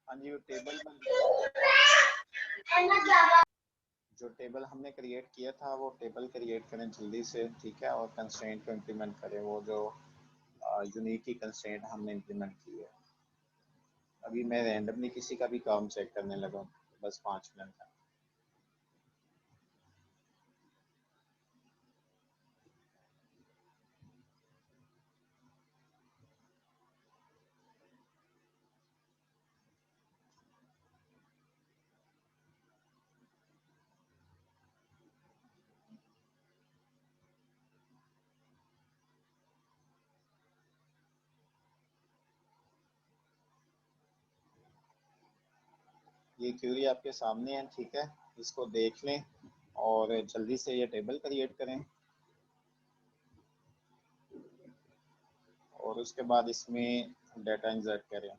हाँ जी, वो टेबल जो टेबल हमने क्रिएट किया था वो टेबल क्रिएट करें जल्दी से, ठीक है, और कंस्ट्रेंट को इम्प्लीमेंट करें, वो जो यूनिक की कंस्ट्रेंट हमने इम्प्लीमेंट की है। अभी मैं रैंडमली किसी का भी काम चेक करने लगा हूँ, बस 5 मिनट का। ये क्यूरी आपके सामने है, ठीक है, इसको देख लें और जल्दी से ये टेबल क्रिएट करें और उसके बाद इसमें डाटा इंसर्ट करें।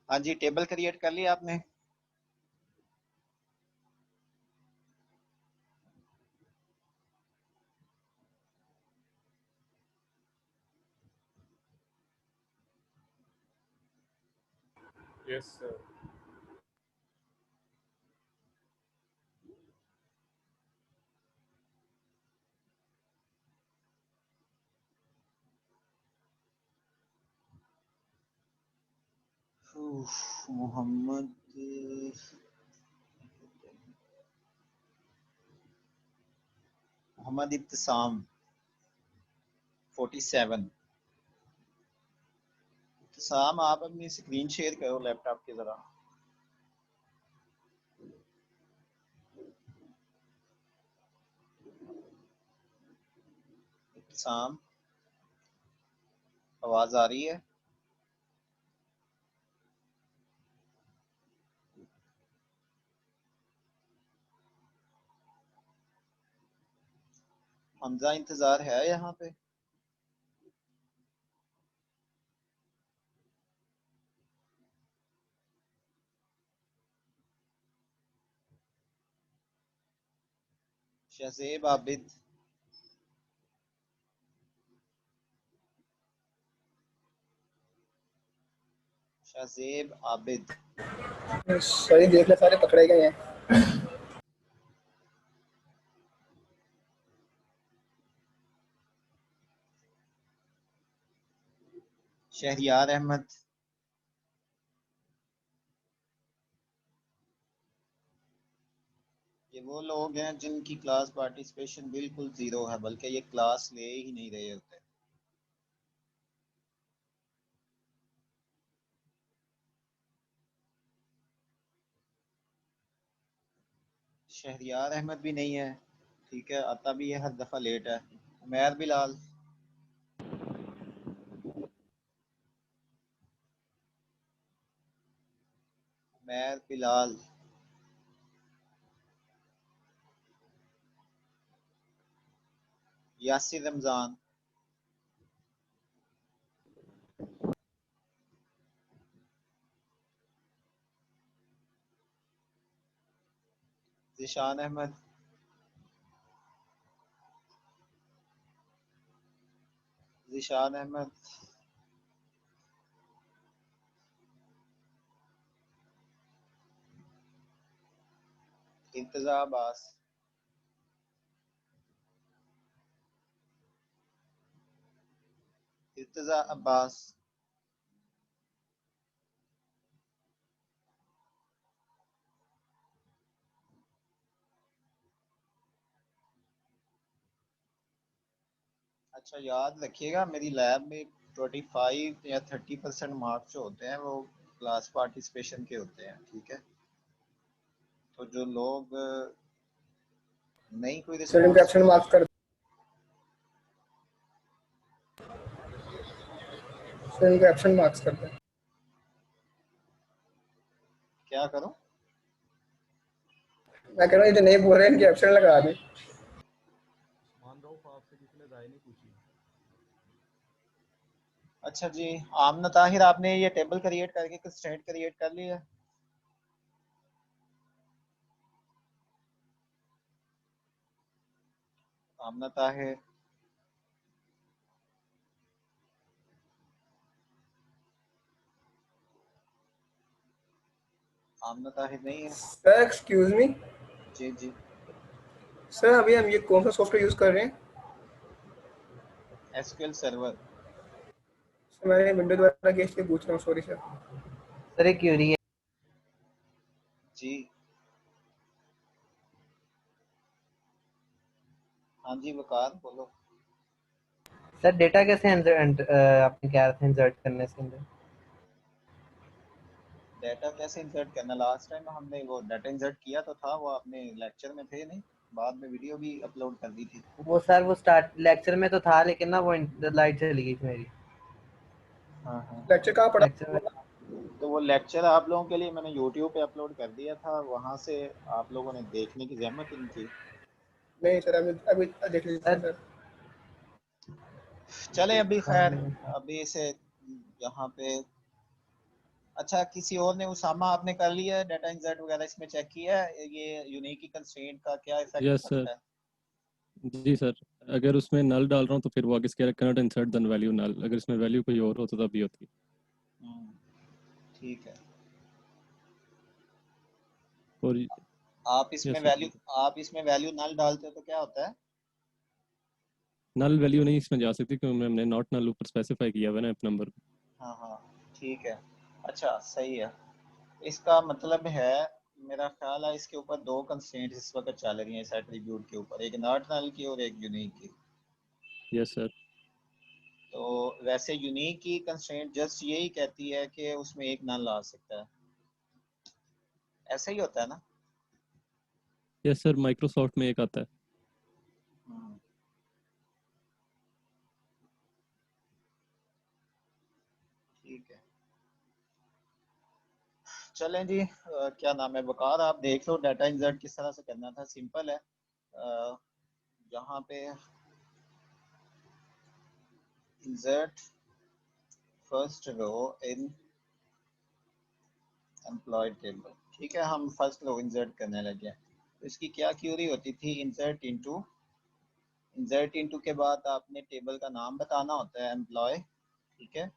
हाँ जी, टेबल क्रिएट कर लिया आपने? Yes, sir. मोहम्मद मोहम्मद इब्तिसाम 47। इब्तिसाम, आप अपनी स्क्रीन शेयर करो लैपटॉप की जरा। इब्तिसाम, आवाज आ रही है? हमजा इंतजार है यहाँ पे? शहजेब आबिद, शहजेब आबिद। सही देख ले, सारे पकड़े गए हैं। शहरियार अहमद, ये वो लोग हैं जिनकी क्लास पार्टिसिपेशन बिल्कुल जीरो है, बल्कि ये क्लास ले ही नहीं रहे होते। शहरियार अहमद भी नहीं है, ठीक है, आता भी है हर दफा लेट है। उमैर बिलाल, उमैर बिलाल, यासिर रमजान, जिशान अहमद, जिशान अहमद, इंतज़ा अब्बास, इंतज़ा अब्बास, अच्छा याद रखिएगा मेरी लैब में 25 या 30% मार्क्स जो होते हैं वो क्लास पार्टिसिपेशन के होते हैं, ठीक है। तो जो लोग नहीं कोई सर इनके रिस्पॉन्स, एब्सेंट मार्क्स कर सर इनके एब्सेंट मार्क्स करते हैं। क्या करूं? मैं कह रहा हूँ ये जो नहीं बोल रहे हैं इनके एब्सेंट लगा दें। मान रहा हूँ आपसे किसी ने राय नहीं पूछी। अच्छा जी, आमना ताहिर, आपने ये टेबल क्रिएट करके कंस्ट्रेंट क्रिएट कर लिया? आमना ताहिर, आमना ताहिर नहीं है? सर एक्सक्यूज मी, जी जी, सर अभी हम ये कौन सा सॉफ्टवेयर यूज़ कर रहे हैं? SQL server. सर मैंने विंडो द्वारा केस के पूछ रहा हूँ, सॉरी सर। सर एक क्यूरी है जी हाँ जी, वकार बोलो। सर, डेटा कैसे आपने क्या था इंसर्ट करने से अंदर? डाटा कैसे इंसर्ट करना? लास्ट टाइम हमने वो डाटा इंसर्ट किया तो था, वो आपने लेक्चर में थे नहीं, बाद में वीडियो भी अपलोड कर दी थी। वो सर वो स्टार्ट लेक्चर में तो था, लेकिन ना वो लाइट चली गई थी मेरी हाँ हाँ, लेक्चर कहाँ पढ़ा? लेक्चर में। तो वो लेक्चर आप लोगों के लिए मैंने यूट्यूब पे अपलोड कर दिया था, वहाँ से आप लोगों ने देखने की जहमत ही नहीं की। नहीं सर, अभी अभी देख लीजिए सर सर। चले अभी खैर, हाँ, अभी से यहाँ पे। अच्छा, किसी और ने, उसामा आपने कर लिया है डाटा इंसर्ट वगैरह, इसमें चेक किया है ये यूनिक कंस्ट्रेंट का क्या इफेक्ट यस सर। पड़ता है? जी सर, अगर उसमें नल डाल रहा हूँ तो फिर वो आगे कह रहा है इंसर्ट देन वैल्यू नल, अगर इसमें वैल्यू कोई और हो तो तभी होती है। हम्म, ठीक है। और आप इसमें यस सर, वैल्यू आप इसमें वैल्यू नल डालते हो तो क्या होता है? नल वैल्यू नहीं इसमें जा सकती क्योंकि हमने नॉट नल ऊपर स्पेसिफाई किया हुआ है ना इस नंबर। हाँ हाँ, ठीक है। अच्छा सही है। इसका मतलब है, मेरा ख्याल है इसके ऊपर दो कंस्ट्रेंट इस वक्त चल रही हैं इस एट्रीब्यूट के ऊपर, एक नॉट नल की और एक यूनिक की। Yes sir. तो वैसे यूनिक की कंस्ट्रेंट जस्ट यही कहती है कि उसमें एक नल आ सकता है, ऐसा ही होता है ना? यस सर, माइक्रोसॉफ्ट में एक आता है। हम्म, ठीक है। चलें जी, क्या नाम है, वकार आप देख लो डाटा इंसर्ट किस तरह से करना था, सिंपल है। यहाँ पे इंसर्ट फर्स्ट रो इन एम्प्लॉयड टेबल, ठीक है, हम फर्स्ट रो इंसर्ट करने लगे। तो इसकी क्या क्यूरी होती थी? इंसर्ट इनटू के बाद आपने टेबल का नाम बताना होता है एम्प्लॉय, ठीक है,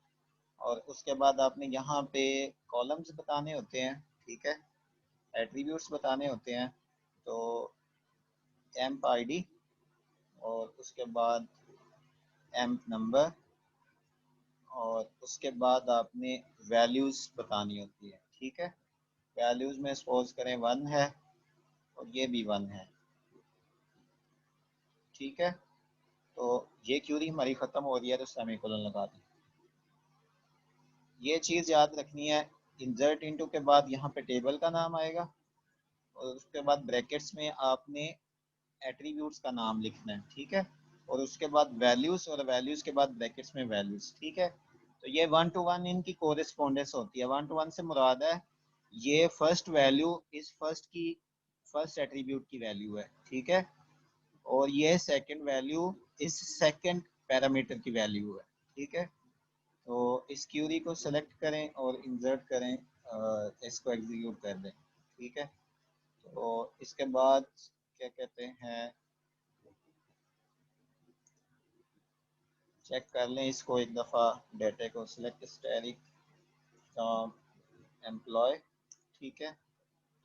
और उसके बाद आपने यहाँ पे कॉलम्स बताने होते हैं, ठीक है, एट्रीब्यूट्स बताने होते हैं। तो एम्प आईडी और उसके बाद एम्प नंबर और उसके बाद आपने वैल्यूज़ बतानी होती है, ठीक है। वैल्यूज़ में सपोज करें 1 है और ये भी 1 है, ठीक है। तो ये क्यूरी हमारी ख़त्म हो रही है तो सेमीकोलन लगा दें। ये चीज़ याद रखनी है, इंसर्ट इनटू के बाद यहाँ पे टेबल का नाम आएगा और उसके बाद ब्रैकेट्स में आपने एट्रीब्यूट्स का नाम लिखना है, ठीक है, और उसके बाद वैल्यूज़ और वैल्यूज़ के बाद ब्रैकेट्स में वैल्यूज़, ठीक है। तो ये 1 to 1 इनकी कोरेस्पोंडेंस होती है। 1 to 1 से मुराद है ये फर्स्ट वैल्यू इस फर्स्ट एट्रीब्यूट की वैल्यू है, ठीक है, और ये सेकंड वैल्यू इस सेकंड पैरामीटर की वैल्यू है, ठीक है। तो इस क्यूरी को सेलेक्ट करें और इंसर्ट करें, इसको एग्जीक्यूट कर दें, ठीक है। तो इसके बाद क्या कहते हैं, चेक कर लें इसको एक दफ़ा, डेटा को सिलेक्ट स्टैटिक फ्रॉम एम्प्लॉय, ठीक है।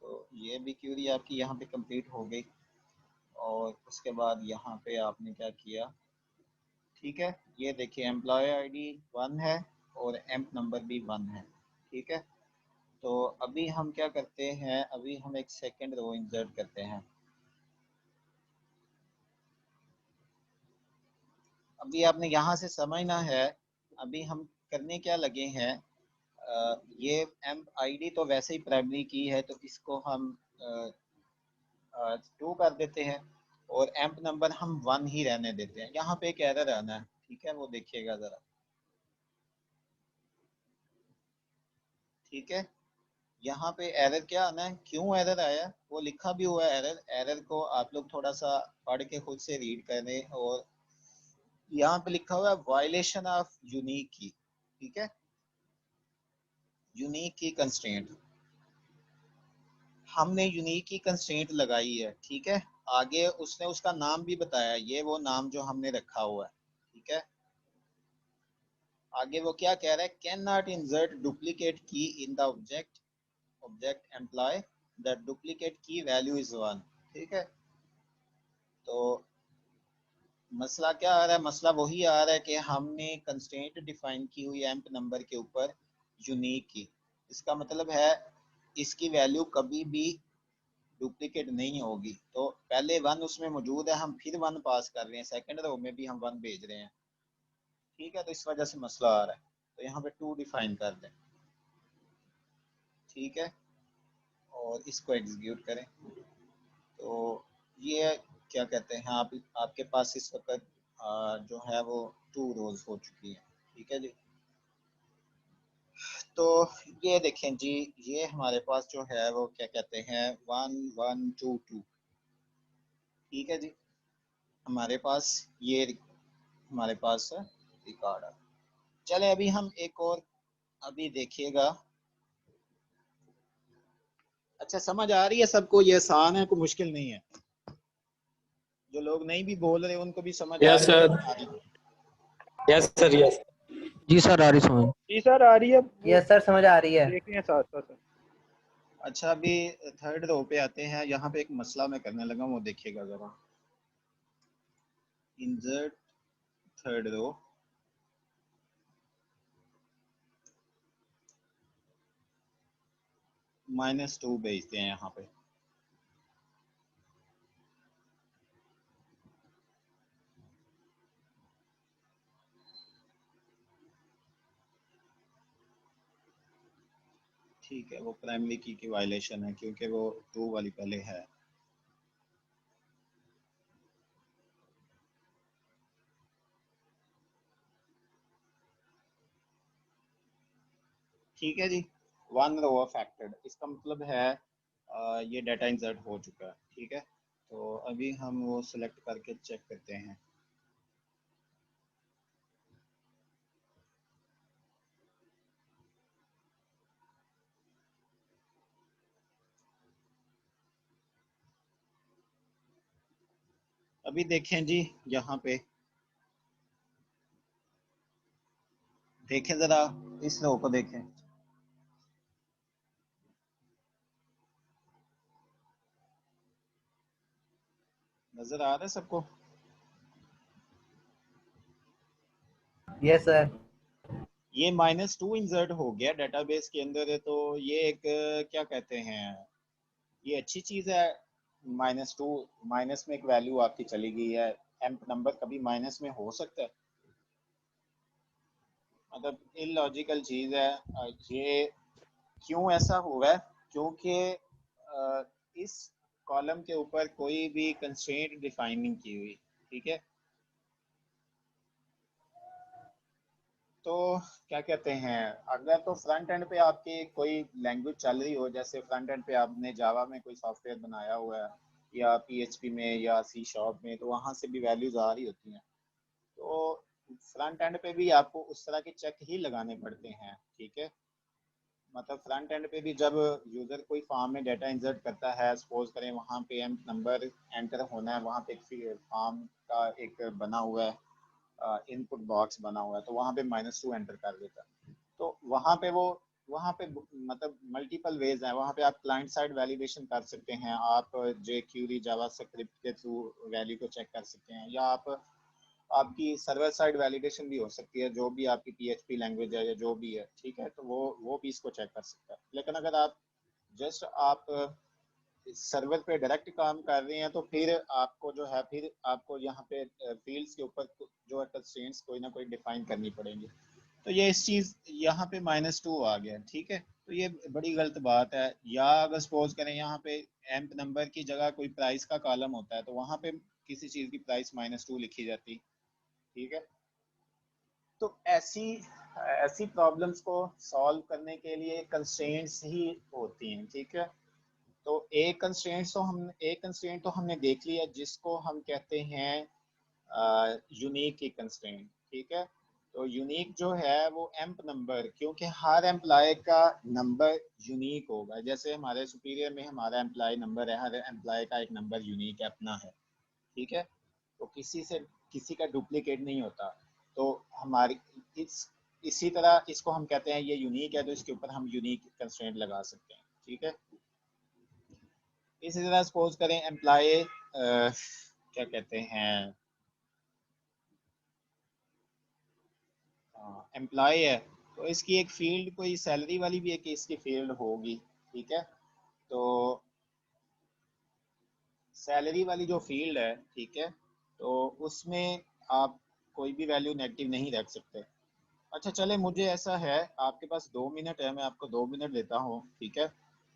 तो ये भी क्यूरी आपकी यहाँ पे कंप्लीट हो गई। और उसके बाद यहाँ पे आपने क्या किया, ठीक है, ये देखिए एम्प्लॉय आईडी 1 है और एम्प नंबर भी 1 है, ठीक है। तो अभी हम क्या करते हैं, अभी हम एक सेकंड रो इंसर्ट करते हैं। अभी आपने यहाँ से समझना है, अभी हम करने क्या लगे हैं, ये एम्प आईडी तो वैसे ही प्राइमरी की है, तो इसको हम 2 कर देते हैं और एम्प नंबर हम 1 ही रहने देते हैं। यहाँ पे एक एरर आना है, ठीक है, वो देखिएगा ज़रा, ठीक है। यहाँ पे एरर क्या आना है, क्यों एरर आया वो लिखा भी हुआ है। एरर एरर को आप लोग थोड़ा सा पढ़ के खुद से रीड करें। और यहाँ पे लिखा हुआ है वायलेशन ऑफ यूनिक की, ठीक है, यूनिक की कंस्ट्रेंट। हमने यूनिक की कंस्ट्रेंट लगाई है, ठीक है। आगे उसने उसका नाम भी बताया, ये वो नाम जो हमने रखा हुआ है, ठीक है। आगे वो क्या कह रहा है, can not insert duplicate key in the object employ, the duplicate key value is 1, ठीक है। तो मसला क्या आ रहा है, मसला वही आ रहा है कि हमने कंस्ट्रेंट डिफाइन की हुई एम्प नंबर के ऊपर यूनिक की। इसका मतलब है इसकी वैल्यू कभी भी डुप्लीकेट नहीं होगी। तो पहले 1 उसमें मौजूद है, हम फिर 1 पास कर रहे हैं, सेकंड रो में भी हम 1 भेज रहे हैं, ठीक है। तो इस वजह से मसला आ रहा है, तो यहाँ पे 2 डिफाइन कर दें, ठीक है, और इसको एग्जीक्यूट करें। तो ये क्या कहते हैं, आपके पास इस वक्त जो है वो 2 रोज हो चुकी है, ठीक है जी। तो ये देखें जी, ये हमारे पास जो है वो क्या कहते हैं 1 1 2 2, ठीक है जी। हमारे पास ये हमारे पास रिकॉर्ड है। चले अभी हम एक और अभी देखिएगा। अच्छा समझ आ रही है सबको, ये आसान है, कोई मुश्किल नहीं है। जो लोग नहीं भी बोल रहे उनको भी समझ आ यस रही है सर, कि आ रही है। Yes sir, yes. जी सर आ रही समझ। जी सर आ रही है, वो यस सर समझ आ रही है। देख रहे हैं साथ साथ सर। अच्छा अभी थर्ड रो पे आते हैं। यहाँ पे एक मसला मैं करने लगा, वो देखिएगा जरा। इंसर्ट थर्ड रो, -2 भेजते हैं यहाँ पे, ठीक है। वो प्राइमरी की वायलेशन है क्योंकि वो 2 वाली पहले है। ठीक है जी, 1 रो अफेक्टेड, इसका मतलब है ये डाटा इंसर्ट हो चुका है, ठीक है। तो अभी हम वो सिलेक्ट करके चेक करते हैं। अभी देखें जी, यहाँ पे देखें जरा, इस रो को देखें, नजर आ रहा है सबको? Yes sir. ये -2 इंसर्ट हो गया डेटाबेस के अंदर। तो ये एक क्या कहते हैं, ये अच्छी चीज़ है। -2 माइनस में एक वैल्यू आपकी चली गई है। एम्प नंबर कभी माइनस में हो सकता है? मतलब इलॉजिकल चीज़ है। ये क्यों ऐसा हुआ है, क्योंकि इस कॉलम के ऊपर कोई भी कंस्ट्रेंट डिफाइन नहीं की हुई, ठीक है। तो क्या कहते हैं, अगर तो फ्रंट एंड पे आपकी कोई लैंग्वेज चल रही हो, जैसे फ्रंट एंड पे आपने जावा में कोई सॉफ्टवेयर बनाया हुआ है या PHP में या C# में, तो वहाँ से भी वैल्यूज आ रही होती हैं। तो फ्रंट एंड पे भी आपको उस तरह के चेक ही लगाने पड़ते हैं, ठीक है। मतलब फ्रंट एंड पे भी जब यूज़र कोई फॉर्म में डाटा इंसर्ट करता है, सपोज करें वहाँ पे एम नंबर एंटर होना है, वहाँ पे एक फॉर्म का एक बना हुआ है इनपुट बॉक्स बना हुआ है, तो वहाँ पे -2 एंटर कर देता है। तो वहाँ पे मतलब मल्टीपल वेज हैं, वहाँ पे आप क्लाइंट साइड वैलिडेशन कर सकते हैं, आप jQuery जावास्क्रिप्ट के थ्रू वैल्यू को चेक कर सकते हैं, या आपकी सर्वर साइड वैलिडेशन भी हो सकती है, जो भी आपकी PHP लैंग्वेज है या जो भी है, ठीक है, तो वो भी इसको चेक कर सकता है। लेकिन अगर आप जस्ट आप सर्वर पे डायरेक्ट काम कर रहे हैं, तो फिर आपको जो है फिर आपको यहाँ पे फील्ड्स के ऊपर जो है कंस्ट्रेंट्स कोई ना कोई डिफाइन करनी पड़ेंगी। तो ये इस चीज़ यहाँ पे -2 आ गया, ठीक है। तो ये बड़ी गलत बात है। या अगर सपोज करें यहाँ पे एम्प नंबर की जगह कोई प्राइस का कॉलम होता है, तो वहाँ पे किसी चीज़ की प्राइस -2 लिखी जाती, ठीक है। तो ऐसी ऐसी प्रॉब्लम्स को सॉल्व करने के लिए कंस्ट्रेंट्स ही होती हैं, ठीक है। तो एक कंस्ट्रेंट तो हमने देख लिया, जिसको हम कहते हैं यूनिक की कंस्ट्रेंट, ठीक है। तो यूनिक जो है वो एम्प नंबर, क्योंकि हर एम्प्लॉय का नंबर यूनिक होगा। जैसे हमारे सुपीरियर में हमारा एम्प्लॉय नंबर है, हर एम्प्लॉय का एक नंबर यूनिक है, अपना है, ठीक है। तो किसी का डुप्लीकेट नहीं होता। तो हमारी इसी तरह इसको हम कहते हैं ये यूनिक है, तो इसके ऊपर हम यूनिक कंस्ट्रेंट लगा सकते हैं, ठीक है। इसी तरह सपोज करें एम्प्लॉय क्या कहते हैं एम्प्लॉय है, तो इसकी एक फील्ड कोई सैलरी वाली भी एक इसकी फील्ड होगी, ठीक है। तो सैलरी वाली जो फील्ड है, ठीक है, तो उसमें आप कोई भी वैल्यू नेगेटिव नहीं रख सकते। अच्छा चले, मुझे ऐसा है, आपके पास 2 मिनट है, मैं आपको 2 मिनट देता हूँ, ठीक है।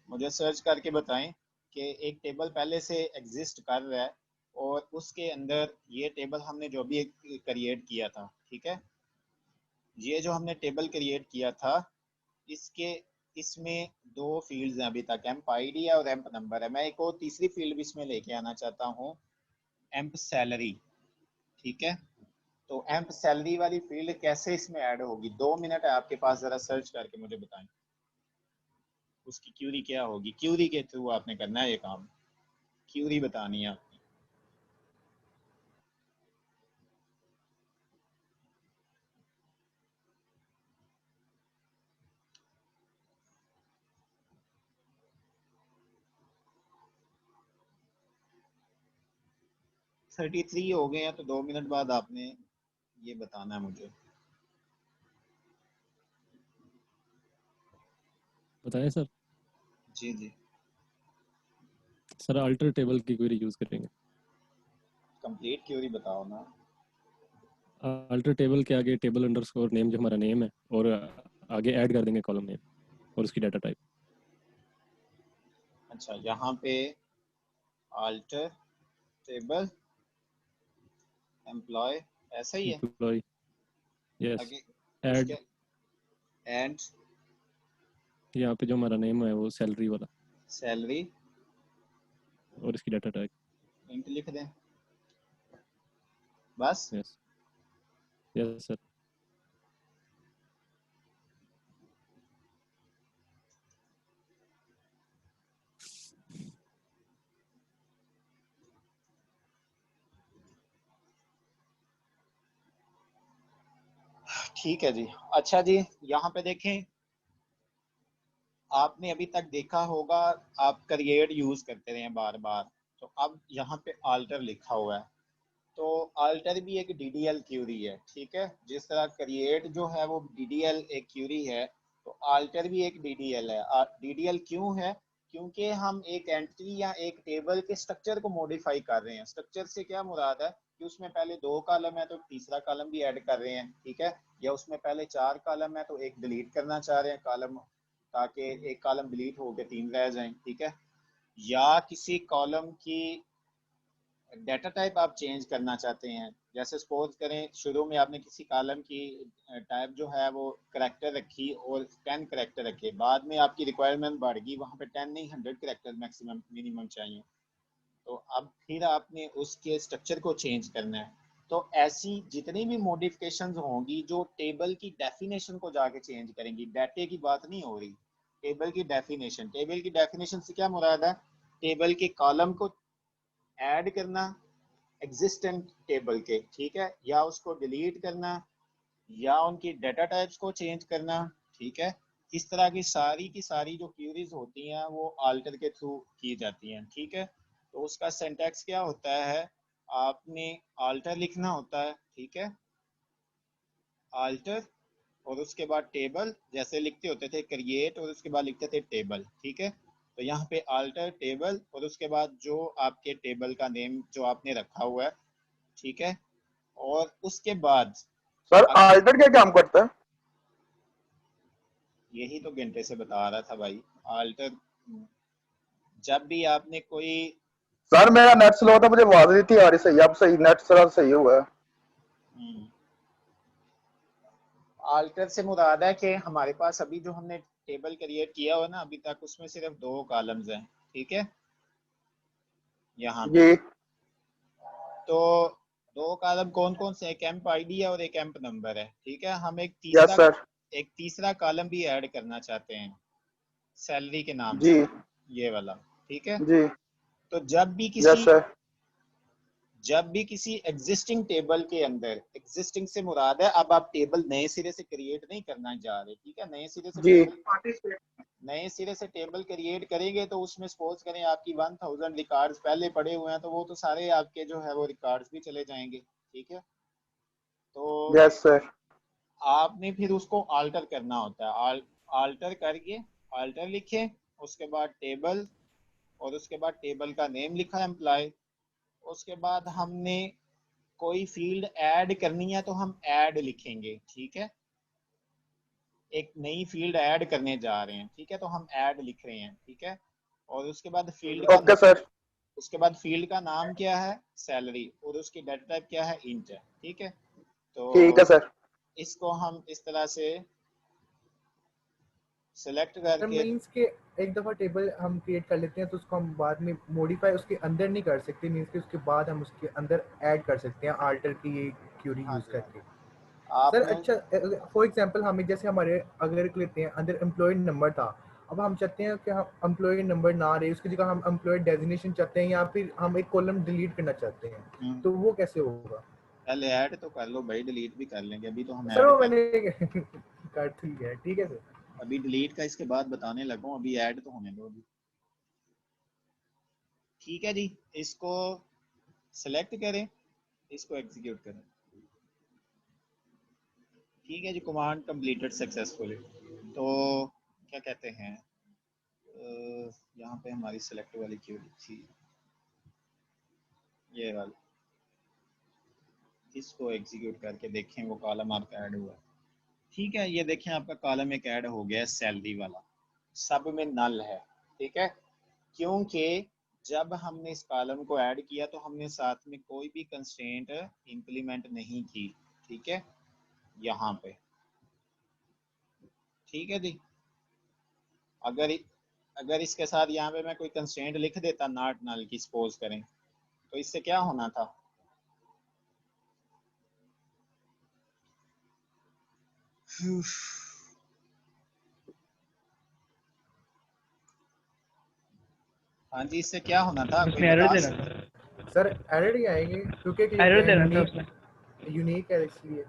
मुझे सर्च करके बताएं कि एक टेबल पहले से एग्जिस्ट कर रहा है, और उसके अंदर ये टेबल हमने जो भी क्रिएट किया था, ठीक है, ये जो हमने टेबल क्रिएट किया था, इसके इसमें 2 फील्ड्स हैं अभी तक, एम्प आईडी है और एम्प नंबर है। मैं एक और तीसरी फील्ड भी इसमें लेके आना चाहता हूँ, एम्प सैलरी, ठीक है। तो एम्प सैलरी वाली फील्ड कैसे इसमें ऐड होगी? 2 मिनट है आपके पास, जरा सर्च करके मुझे बताएं उसकी क्यूरी क्या होगी। क्यूरी के थ्रू आपने करना है ये काम, क्यूरी बतानी है आपने। । 33 हो गए हैं, तो 2 मिनट बाद आपने ये बताना है मुझे। बताएं सर। जी जी, सर अल्टर टेबल की क्वेरी यूज़ करेंगे। कंप्लीट क्यूरी बताओ ना। अल्टर टेबल के आगे टेबल अंडरस्कोर नेम जो हमारा नेम है, और आगे ऐड कर देंगे कॉलम नेम और उसकी डाटा टाइप। अच्छा, यहाँ पे अल्टर टेबल एम्प्लॉय ऐसा ही है, एम्प्लॉय, यस, आगे ऐड, उसके एंड यहाँ पे जो हमारा नेम है वो सैलरी वाला, सैलरी और इसकी डाटा टाइप। इंट लिख दें बस। Yes, yes sir. ठीक है जी। अच्छा जी, यहाँ पे देखें, आपने अभी तक देखा होगा आप क्रिएट यूज करते रहे बार बार, तो अब यहाँ पे अल्टर लिखा हुआ है। तो अल्टर भी एक डीडीएल क्यूरी है, ठीक है। जिस तरह क्रिएट जो है वो डीडीएल एक क्यूरी है, तो अल्टर भी एक डीडीएल है। डीडीएल क्यों है? क्योंकि हम एक एंट्री या एक टेबल के स्ट्रक्चर को मॉडिफाई कर रहे हैं। स्ट्रक्चर से क्या मुराद है कि उसमें पहले 2 कॉलम है तो तीसरा कॉलम भी ऐड कर रहे हैं, ठीक है। या उसमें पहले 4 कॉलम है तो एक डिलीट करना चाह रहे हैं कॉलम, ताकि एक कॉलम डिलीट होकर 3 रह जाएं, ठीक है। या किसी कॉलम की डाटा टाइप आप चेंज करना चाहते हैं, जैसे सपोज करें शुरू में आपने किसी कॉलम की टाइप जो है वो करेक्टर रखी और 10 करेक्टर रखे, बाद में आपकी रिक्वायरमेंट बढ़ गई, वहाँ पे 10 नहीं 100 करेक्टर मैक्सिमम मिनिमम चाहिए, तो अब फिर आपने उसके स्ट्रक्चर को चेंज करना है। तो ऐसी जितनी भी मॉडिफिकेशंस होंगी जो टेबल की डेफिनेशन को जाके चेंज करेंगी, डाटे की बात नहीं हो रही, टेबल की डेफिनेशन। टेबल की डेफिनेशन से क्या मुराद है? टेबल के कॉलम को ऐड करना एग्जिस्टेंट टेबल के, ठीक है, या उसको डिलीट करना, या उनकी डेटा टाइप्स को चेंज करना, ठीक है। इस तरह की सारी जो क्यूरीज होती हैं वो आल्टर के थ्रू की जाती हैं, ठीक है। तो उसका सिंटैक्स क्या होता है? आपने आल्टर लिखना होता है, ठीक है, आल्टर, और उसके बाद टेबल, जैसे लिखते होते थे क्रिएट और उसके बाद लिखते थे टेबल, ठीक है। तो यहाँ पे आल्टर टेबल और उसके बाद जो आपके टेबल का नेम जो आपने रखा हुआ है, ठीक है, और उसके बाद सर आल्टर क्या काम करता है? यही तो घंटे से बता रहा था भाई। आल्टर, जब भी आपने कोई सर मेरा नेट स्लो था, मुझे आवाज नहीं थी आ रही सही। अब सही नेट सर सही हुआ है। आल्टर से मुराद है कि हमारे पास अभी जो हमने टेबल क्रिएट किया हुआ ना अभी तक, उसमें सिर्फ 2 कॉलम्स हैं, ठीक है, यहाँ पे। जी तो 2 कॉलम कौन कौन से? एक एम्प आईडी है और एक एम्प नंबर है, ठीक है। हम यस सर। एक तीसरा कॉलम भी ऐड करना चाहते हैं सैलरी के नाम जी से, ये वाला, ठीक है। जी तो यस सर। जब भी किसी एग्जिस्टिंग टेबल के अंदर, एग्जिस्टिंग से मुराद है अब आप टेबल नए सिरे से क्रिएट नहीं करना जा रहे, ठीक है। जी नए सिरे से टेबल क्रिएट करेंगे तो उसमें सपोज करें आपकी 1000 रिकॉर्ड्स पहले पड़े हुए हैं, तो वो तो सारे आपके जो है वो रिकॉर्ड्स भी चले जाएंगे, ठीक है। तो यस सर। आपने फिर उसको आल्टर करना होता है। आल्टर करके, आल्टर लिखे, उसके बाद टेबल, और उसके बाद टेबल का नेम लिखा एम्प्लॉय, उसके बाद हमने कोई फील्ड ऐड करनी है तो हम ऐड लिखेंगे, ठीक है। एक नई फील्ड ऐड करने जा रहे हैं, ठीक है, तो हम ऐड लिख रहे हैं, ठीक है। और ओके सर। उसके बाद फील्ड का नाम क्या है? सैलरी, और उसकी डेटा टाइप क्या है? इंट है, ठीक है। तो ठीक है सर। इसको हम इस तरह से सिलेक्ट सर करके, मीन्स के एक दफ़ा टेबल हम क्रिएट कर लेते हैं तो उसको हम बाद में मॉडिफाई उसके अंदर नहीं कर सकते, मीन्स के उसके बाद हम उसके अंदर ऐड कर सकते हैं आल्टर की ये क्यूरी हाँ यूज़ जी, करके। सर आपने अच्छा, फॉर एग्जांपल हमें जैसे हमारे अगर लेते हैं अंदर एम्प्लॉय नंबर था, अब हम चाहते हैं कि हम एम्प्लॉय नंबर ना रहे, उसकी जगह हम एम्प्लॉय डेजिग्नेशन चाहते हैं या फिर हम एक कॉलम डिलीट करना चाहते हैं, तो वो कैसे होगा? पहले ऐड तो कर लो भाई, डिलीट भी कर लेंगे, अभी तो हम सर ऐड वो कर, मैंने कर ठीक है, ठीक है सर। अभी डिलीट का इसके बाद बताने लगा हूँ, अभी ऐड तो होने दो अभी, ठीक है जी। इसको सेलेक्ट करें, इसको एग्जीक्यूट करें, ठीक है जी। Command completed successfully. तो क्या कहते हैं, यहाँ पे हमारी सेलेक्ट वाली क्यूरी थी, ये वाली, इसको एग्जीक्यूट करके देखें वो कॉलम आपका ऐड हुआ, ठीक है। ये देखें आपका कॉलम एक ऐड हो गया सैलरी वाला, सब में नल है, ठीक है, क्योंकि जब हमने इस कॉलम को ऐड किया तो हमने साथ में कोई भी कंस्ट्रेंट इंप्लीमेंट नहीं की, ठीक है, यहाँ पे, ठीक है जी। अगर अगर इसके साथ यहाँ पे मैं कोई कंस्ट्रेंट लिख देता नॉट नल की, सपोज करें, तो इससे क्या होना था? हाँ जी, इससे क्या होना था? कोई उसमें एरर बता देना था। सर एरर ही आएंगे क्योंकि एरर देना था उसमें। यूनिक है इसलिए।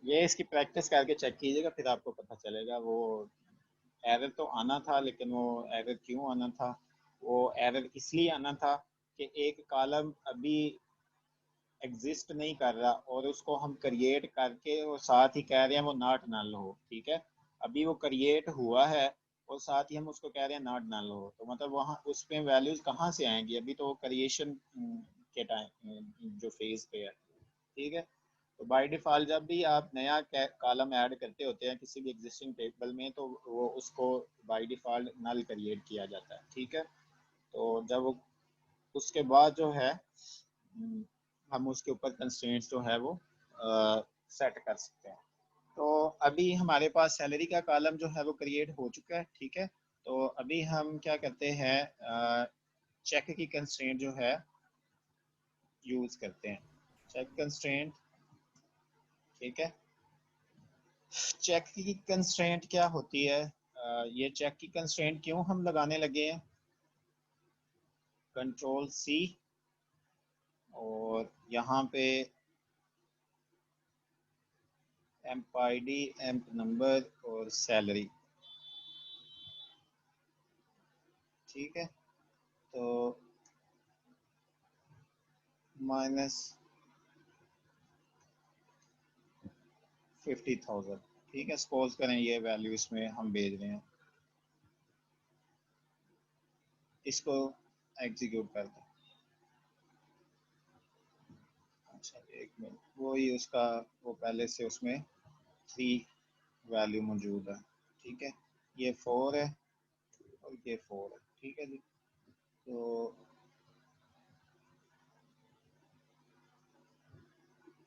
ये इसकी प्रैक्टिस करके चेक कीजिएगा, फिर आपको पता चलेगा। वो एरर तो आना था, लेकिन वो एरर क्यों आना था? वो एरर इसलिए आना था कि एक कॉलम अभी एग्जिस्ट नहीं कर रहा और उसको हम क्रिएट करके और साथ ही कह रहे हैं वो नॉट नल हो, ठीक है। अभी वो क्रिएट हुआ है और साथ ही हम उसको कह रहे हैं नॉट नल हो, तो मतलब वहाँ उस पे वैल्यूज कहाँ से आएंगी? अभी तो क्रिएशन के टाइम जो फेज पे है, ठीक है। तो बाय डिफ़ॉल्ट जब भी आप नया कॉलम ऐड करते होते हैं किसी भी एग्जिस्टिंग टेबल में, तो वो उसको बाय डिफ़ॉल्ट नल क्रिएट किया जाता है, ठीक है। तो जब उसके बाद जो है हम उसके ऊपर कंस्ट्रेंट्स जो है वो सेट कर सकते हैं। तो अभी हमारे पास सैलरी का कॉलम जो है वो क्रिएट हो चुका है, ठीक है। तो अभी हम क्या करते हैं, चेक की कंस्ट्रेंट जो है यूज करते हैं। चेक कंस्ट्रेंट, ठीक है। चेक की कंस्ट्रेंट क्या होती है? ये चेक की कंस्ट्रेंट क्यों हम लगाने लगे हैं? कंट्रोल सी और यहाँ पे एम्प आईडी, एम्प नंबर और सैलरी, ठीक है। तो -50,000, ठीक है। सपोज करें ये वैल्यू इसमें हम भेज रहे हैं, इसको एग्जीक्यूट कर दें। अच्छा एक मिनट, वो ही उसका वो पहले से उसमें 3 वैल्यू मौजूद है, ठीक है। ये 4 है और ये 4 है, ठीक है जी। तो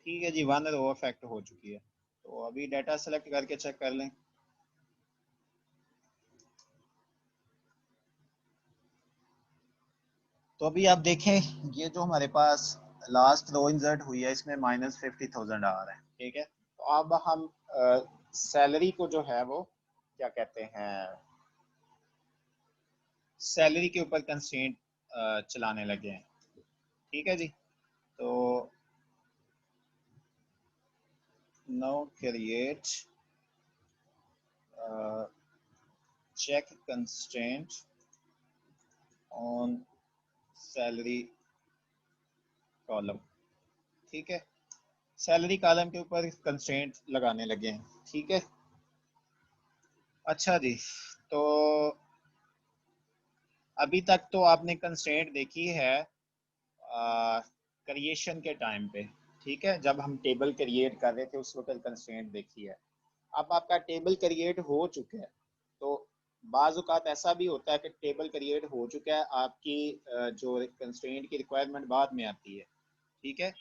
ठीक है जी, 1 रो अफेक्ट हो चुकी है। तो अभी डाटा सेलेक्ट करके चेक कर लें। तो अभी आप देखें ये जो हमारे पास लास्ट रो इंसर्ट हुई है इसमें -50,000 आ रहा है, ठीक है। तो अब हम सैलरी को जो है वो क्या कहते हैं, सैलरी के ऊपर कंस्ट्रेंट चलाने लगे हैं, ठीक है जी। तो now create check constraint on salary column, ठीक है। सैलरी कॉलम के ऊपर कंस्ट्रेंट लगाने लगे हैं, ठीक है। अच्छा जी, तो अभी तक तो आपने कंस्ट्रेंट देखी है क्रिएशन के टाइम पे, ठीक है। जब हम टेबल क्रिएट कर रहे थे उस वक्त कंस्ट्रेंट देखी है। अब आपका टेबल क्रिएट हो चुका है, तो बाज़ औक़ात ऐसा भी होता है कि टेबल क्रिएट हो चुका है, आपकी जो कंस्ट्रेंट की रिक्वायरमेंट बाद में आती है, ठीक है।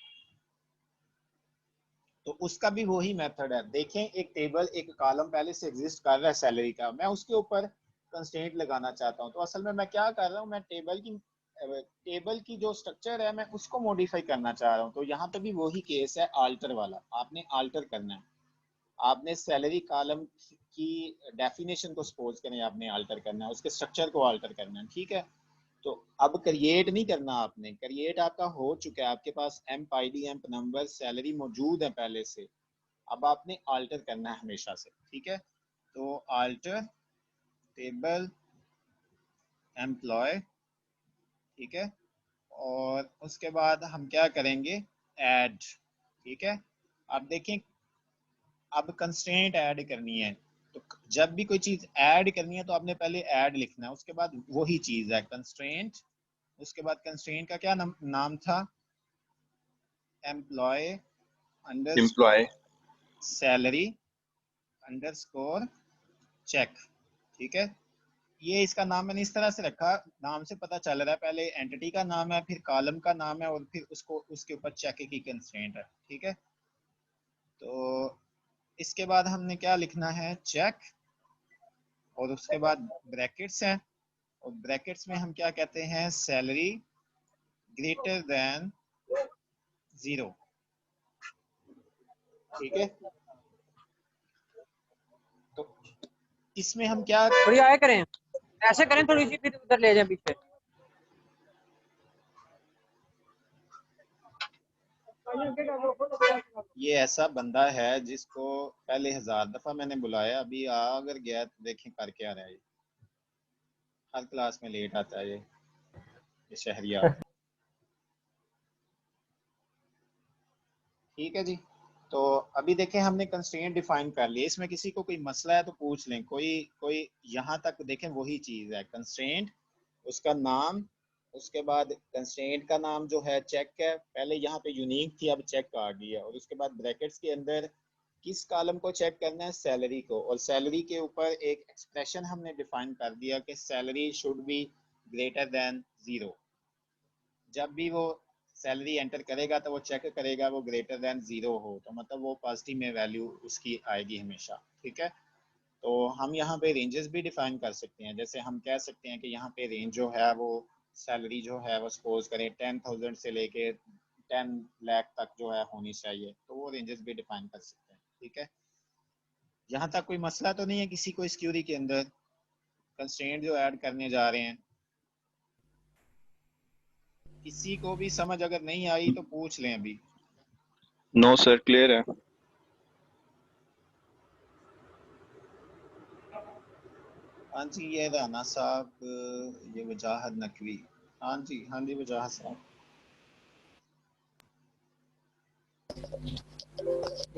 तो उसका भी वही मेथड है। देखें एक टेबल, एक कॉलम पहले से एग्जिस्ट कर रहा है सैलरी का, मैं उसके ऊपर कंस्ट्रेंट लगाना चाहता हूं। तो असल में मैं क्या कर रहा हूं, मैं टेबल की जो स्ट्रक्चर है मैं उसको मॉडिफाई करना चाह रहा हूं। तो यहाँ पे भी वही केस है आल्टर वाला, आपने आल्टर करना है। आपने सैलरी कॉलम की डेफिनेशन को सपोज करें आपने आल्टर करना है, उसके स्ट्रक्चर को आल्टर करना है, ठीक है। तो अब क्रिएट नहीं करना आपने, क्रिएट आपका हो चुका है, आपके पास emp ID, emp number, salary मौजूद है पहले से। अब आपने आल्टर करना है हमेशा से, ठीक है। तो आल्टर टेबल एम्प्लॉय, ठीक है। और उसके बाद हम क्या करेंगे, ऐड, ठीक है। अब देखें अब कंस्ट्रेंट ऐड करनी है, तो जब भी कोई चीज ऐड करनी है तो आपने पहले ऐड लिखना है, उसके बाद वही चीज है कंस्ट्रेंट। उसके बाद कंस्ट्रेंट का क्या नाम था, employ underscore salary underscore check, ठीक है। ये इसका नाम मैंने इस तरह से रखा, नाम से पता चल रहा है पहले एंटिटी का नाम है, फिर कॉलम का नाम है और फिर उसको उसके ऊपर चेक की कंस्ट्रेंट है, ठीक है। तो इसके बाद हमने क्या लिखना है, चेक, और उसके बाद ब्रैकेट्स हैं, और ब्रैकेट्स में हम क्या कहते हैं, सैलरी ग्रेटर देन 0, ठीक है। तो इसमें हम क्या थोड़ी आया करें, ऐसे करें थोड़ी सी, फिर उधर ले जाए पीछे। ये ऐसा बंदा है जिसको पहले 1000 दफा मैंने बुलाया, अभी अगर गया तो देखें कर क्या रहा है। हर क्लास में लेट आता है ये शहरियार, ठीक है जी। तो अभी देखें हमने कंस्ट्रेंट डिफाइन कर लिया, इसमें किसी को कोई मसला है तो पूछ लें, कोई कोई यहाँ तक देखें वही चीज़ है, कंस्ट्रेंट, उसका नाम, उसके बाद कंस्ट्रेंट का नाम जो है चेक है, पहले यहाँ पे यूनिक थी अब चेक आ गई है, और उसके बाद ब्रैकेट्स के अंदर किस कॉलम को चेक करना है, सैलरी को, और सैलरी के ऊपर एक एक्सप्रेशन हमने डिफाइन कर दिया कि salary should be greater than 0। जब भी वो सैलरी एंटर करेगा तो वो चेक करेगा वो ग्रेटर देन 0 हो, तो मतलब वो पॉजिटिव में वैल्यू उसकी आएगी हमेशा, ठीक है। तो हम यहाँ पे रेंजेस भी डिफाइन कर सकते हैं, जैसे हम कह सकते हैं कि यहाँ पे रेंज जो है वो सैलरी जो है वो सपोज करें 10,000 से लेके 10 लाख तक जो है होनी चाहिए, तो वो रेंजेस भी डिफाइन कर सकते हैं। ठीक है, यहाँ तक कोई मसला तो नहीं है किसी को इस क्यूरी के अंदर कंस्ट्रेंट जो ऐड करने जा रहे हैं? किसी को भी समझ अगर नहीं आई तो पूछ लें अभी। नो सर, क्लियर है। हाँ जी, ये राना साहब, ये वजाहत नकवी। हाँ जी, हाँ जी वजाहत साहब।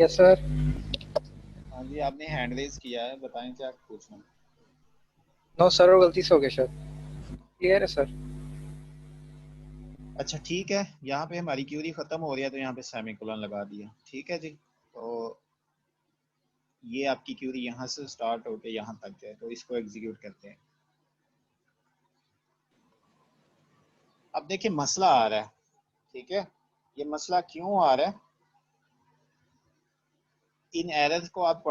Yes sir. हाँ जी, आपने हैंड रेज किया है, बताएं क्या पूछना। नो सर, वो गलती से हो गया सर। क्लियर है सर। अच्छा ठीक है, यहाँ पे हमारी क्यूरी खत्म हो रही है तो यहाँ पे सेमीकोलन लगा दिया। ठीक है जी, तो ये आपकी क्यूरी यहाँ से स्टार्ट होके यहाँ तक है, तो इसको एग्जीक्यूट करते हैं। अब देखिए मसला आ रहा है। ठीक है, ये मसला क्यों आ रहा है? इन एरर्स को आप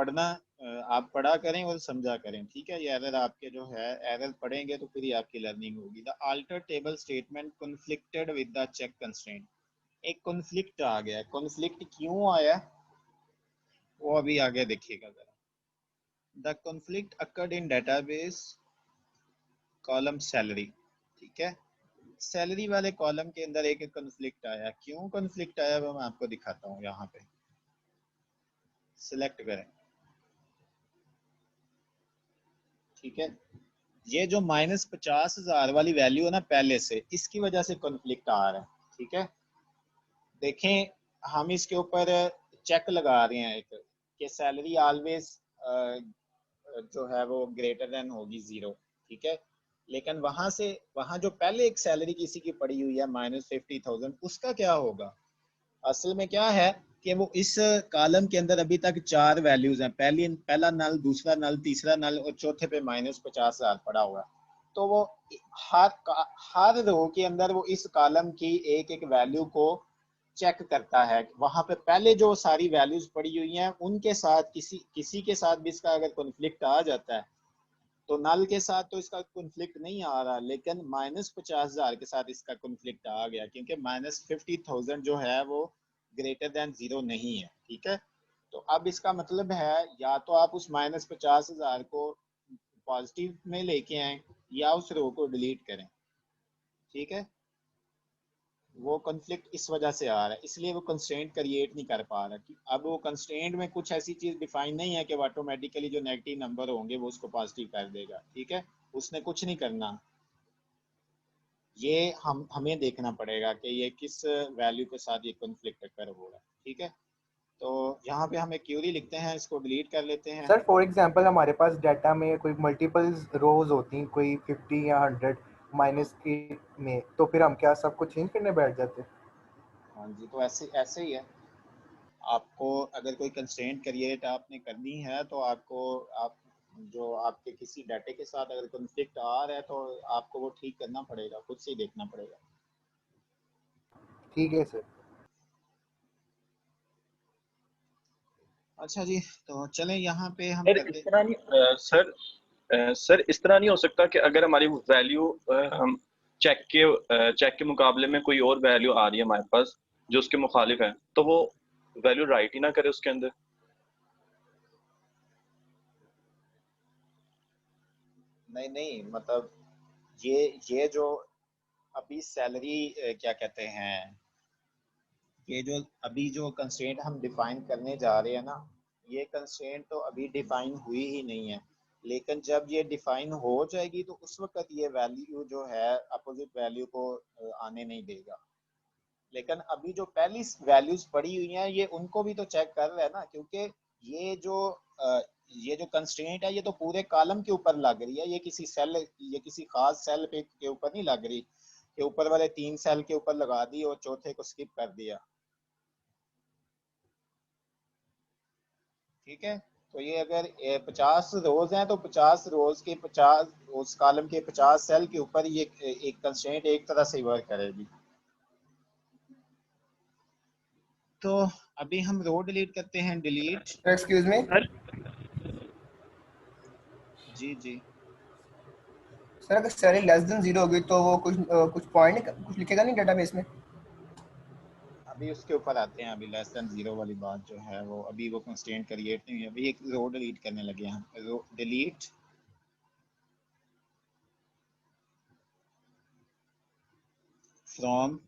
पढ़ा करें और समझा करें। ठीक है, ये एरर आपके जो है, एरर पढ़ेंगे तो फिर ही आपकी लर्निंग होगी। The alter table statement conflicted with the check constraint. एक कॉन्फ्लिक्ट आ गया। कॉन्फ्लिक्ट क्यों आया वो अभी आगे देखिएगा जरा। The conflict occurred in database column salary. ठीक है, सैलरी वाले कॉलम के अंदर एक कॉन्फ्लिक्ट आया। क्यों कॉन्फ्लिक्ट आया वो मैं आपको दिखाता हूँ। यहाँ पे सिलेक्ट करें। ठीक है, ये जो -50,000 वाली वैल्यू है ना पहले से, इसकी वजह से कॉन्फ्लिक्ट आ रहा है। ठीक है, देखें हम इसके ऊपर चेक लगा रहे हैं एक कि सैलरी ऑलवेज जो है वो ग्रेटर देन होगी 0। ठीक है, लेकिन वहां जो पहले एक सैलरी किसी की पड़ी हुई है -50,000, उसका क्या होगा? असल में क्या है कि वो इस कॉलम के अंदर अभी तक 4 वैल्यूज हैं। पहला नल, दूसरा नल, तीसरा नल और चौथे पे -50,000 पड़ा हुआ है। तो वो हर रो के अंदर वो इस कॉलम की एक एक वैल्यू को चेक करता है। वहां पे पहले जो सारी वैल्यूज पड़ी हुई हैं उनके साथ किसी के साथ भी इसका अगर कॉन्फ्लिक्ट आ जाता है, तो नल के साथ तो इसका कॉन्फ्लिक्ट नहीं आ रहा, लेकिन -50,000 के साथ इसका कॉन्फ्लिक्ट आ गया, क्योंकि -50,000 जो है वो ग्रेटर देन 0 नहीं है। ठीक है, तो अब इसका मतलब है या तो आप उस -50,000 को पॉजिटिव में लेके आए या उस रो को डिलीट करें। ठीक है, वो कॉन्फ्लिक्ट इस वजह से आ रहा है, इसलिए वो कंस्ट्रेंट क्रिएट नहीं कर पा रहा। अब वो कंस्ट्रेंट में कुछ ऐसी चीज डिफाइन नहीं है कि वो ऑटोमेटिकली जो नेगेटिव नंबर होंगे वो उसको पॉजिटिव कर देगा। ठीक है, उसने कुछ नहीं करना। ये हमें देखना पड़ेगा कि ये किस वैल्यू के साथ ये कॉन्फ्लिक्ट अकर हो रहा है। ठीक है, तो यहाँ पे हम एक क्यूरी लिखते हैं, इसको डिलीट कर लेते हैं। सर फॉर एग्जांपल हमारे पास डाटा में कोई मल्टीपल रोज होती हैं, कोई 50 या 100 माइनस की में, तो फिर हम क्या सबको चेंज करने बैठ जाते हैं? हाँ जी, तो ऐसे ही है। आपको अगर कोई कंस्ट्रेंट क्रिएट आपने करनी है तो आप जो आपके किसी डाटे के साथ अगर कॉन्फ्लिक्ट आ रहा है तो आपको वो ठीक करना पड़ेगा, खुद से ही देखना पड़ेगा। ठीक है सर। अच्छा जी, तो चलें यहाँ पे हम सर करते इस तरह नहीं सर इस तरह नहीं हो सकता कि अगर हमारी वैल्यू हम चेक के मुकाबले में कोई और वैल्यू आ रही है हमारे पास जो उसके मुखालिफ है, तो वो वैल्यू राइट ही ना करे उसके अंदर? नहीं, मतलब ये जो अभी सैलरी क्या कहते हैं, ये जो अभी जो कंस्ट्रेंट हम डिफाइन करने जा रहे हैं ना, ये कंस्ट्रेंट तो अभी डिफाइन हुई ही नहीं है। लेकिन जब ये डिफाइन हो जाएगी तो उस वक्त ये वैल्यू जो है अपोजिट वैल्यू को आने नहीं देगा। लेकिन अभी जो पहली वैल्यूज पड़ी हुई हैं ये उनको भी तो चेक कर रहा है ना, क्योंकि ये जो कंस्ट्रेंट है ये तो पूरे कॉलम के ऊपर लग रही है। ये किसी खास सेल पे के ऊपर नहीं लग रही कि ऊपर वाले 3 सेल के ऊपर लगा दी और चौथे को स्किप कर दिया। ठीक है, तो ये अगर 50 रोज हैं तो 50 रोज के 50 उस कॉलम के 50 सेल के ऊपर ये एक कंस्ट्रेंट एक तरह से वर्क करेगी। तो अभी हम रो डिलीट करते हैं, डिलीट। एक्सक्यूज मी जी सर, अगर सैलरी लेस देन 0 होगी तो वो कुछ पॉइंट कुछ लिखेगा नहीं डेटाबेस में? अभी उसके ऊपर आते हैं। अभी लेस देन 0 वाली बात जो है वो अभी वो कंस्ट्रेंट क्रिएट नहीं हुई। अभी एक रो डिलीट करने लगे हैं। Row delete from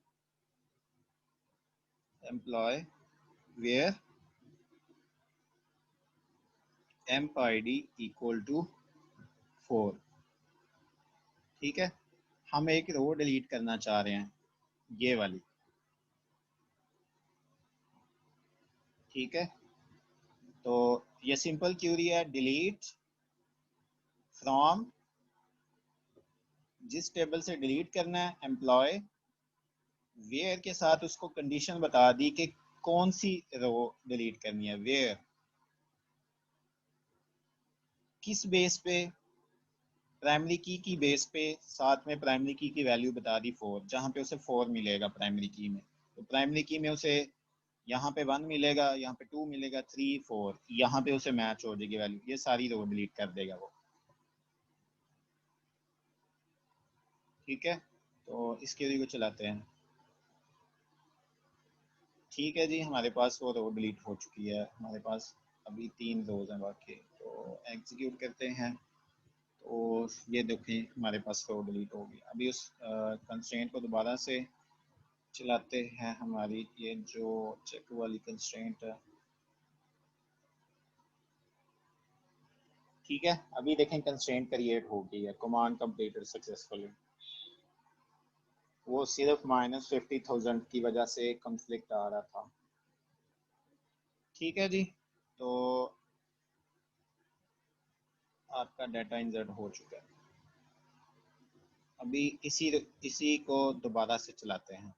employ where empid equal to 4। ठीक है, हम एक रो डिलीट करना चाह रहे हैं, ये वाली। ठीक है, तो ये सिंपल क्यूरी है, डिलीट फ्रॉम, जिस टेबल से डिलीट करना है, एम्प्लॉय वेयर के साथ उसको कंडीशन बता दी कि कौन सी रो डिलीट करनी है। वेयर किस बेस पे, प्राइमरी की बेस पे, साथ में प्राइमरी की वैल्यू बता दी 4, जहाँ पे उसे 4 मिलेगा प्राइमरी की में। तो प्राइमरी की में उसे यहाँ पे 1 मिलेगा, यहाँ पे 2 मिलेगा, 3 4, यहाँ पे उसे मैच हो जाएगी वैल्यू। ये सारी रो डिलीट कर देगा वो। ठीक है, तो इस क्वेरी को चलाते हैं। ठीक है जी, हमारे पास वो रो डिलीट हो चुकी है। हमारे पास अभी 3 रोज हैं बाकी, तो एग्जीक्यूट करते हैं। तो ये देखें हमारे पास रो डिलीट होगी। अभी उस कंस्ट्रेंट को दोबारा से चलाते हैं। हमारी ये जो चेक वाली कंस्ट्रेंट है, ठीक है, अभी देखें कंस्ट्रेंट क्रिएट हो गई है, कमांड कंप्लीटेड सक्सेसफुली। वो सिर्फ -50,000 की वजह से कॉन्फ्लिक्ट आ रहा था। ठीक है जी, तो आपका डाटा इंसर्ट हो चुका है। अभी इसी को दोबारा से चलाते हैं।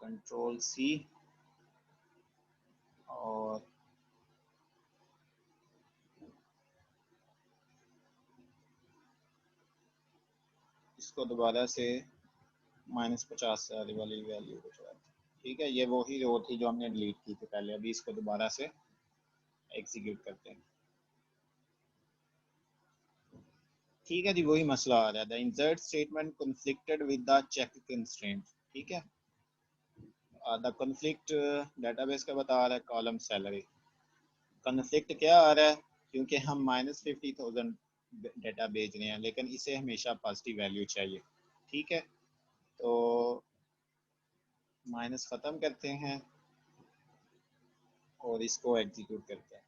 कंट्रोल सी और इसको दोबारा से -50,000 वाली वैल्यू को चलाते हैं। ठीक है, ये वही रो थी जो हमने डिलीट की थी पहले। अभी इसको दोबारा से एग्जीक्यूट करते हैं। ठीक है जी, वही मसला आ रहा है। The insert statement conflicted with the check constraint. ठीक है, द कॉन्फ्लिक्ट डेटाबेस का बता रहा है कॉलम सैलरी। कॉन्फ्लिक्ट क्या आ रहा है, क्योंकि हम -50,000 डेटा भेज रहे हैं, लेकिन इसे हमेशा पॉजिटिव वैल्यू चाहिए। ठीक है, तो माइनस ख़त्म करते हैं और इसको एग्जीक्यूट करते हैं।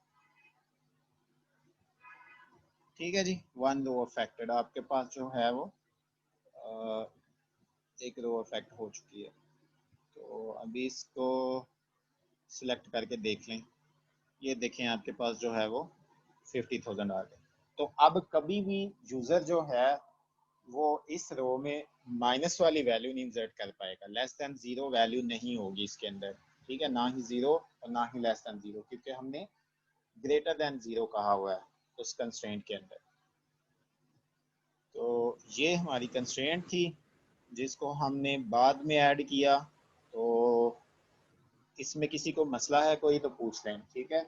ठीक है जी, 1 रो अफेक्टेड आपके पास जो है वो एक रो अफेक्ट हो चुकी है। तो अभी इसको सिलेक्ट करके देख लें। ये देखें आपके पास जो है वो 50,000 आ गए। तो अब कभी भी यूज़र जो है वो इस रो में माइनस वाली वैल्यू नहीं इंसर्ट कर पाएगा। लेस देन 0 वैल्यू नहीं होगी इसके अंदर। ठीक है, ना ही 0 और ना ही लेस देन 0, क्योंकि हमने ग्रेटर देन 0 कहा हुआ है उस कंस्ट्रेंट के अंदर। तो ये हमारी कंस्ट्रेंट थी जिसको हमने बाद में ऐड किया। तो इसमें किसी को मसला है कोई तो पूछ लें। ठीक है,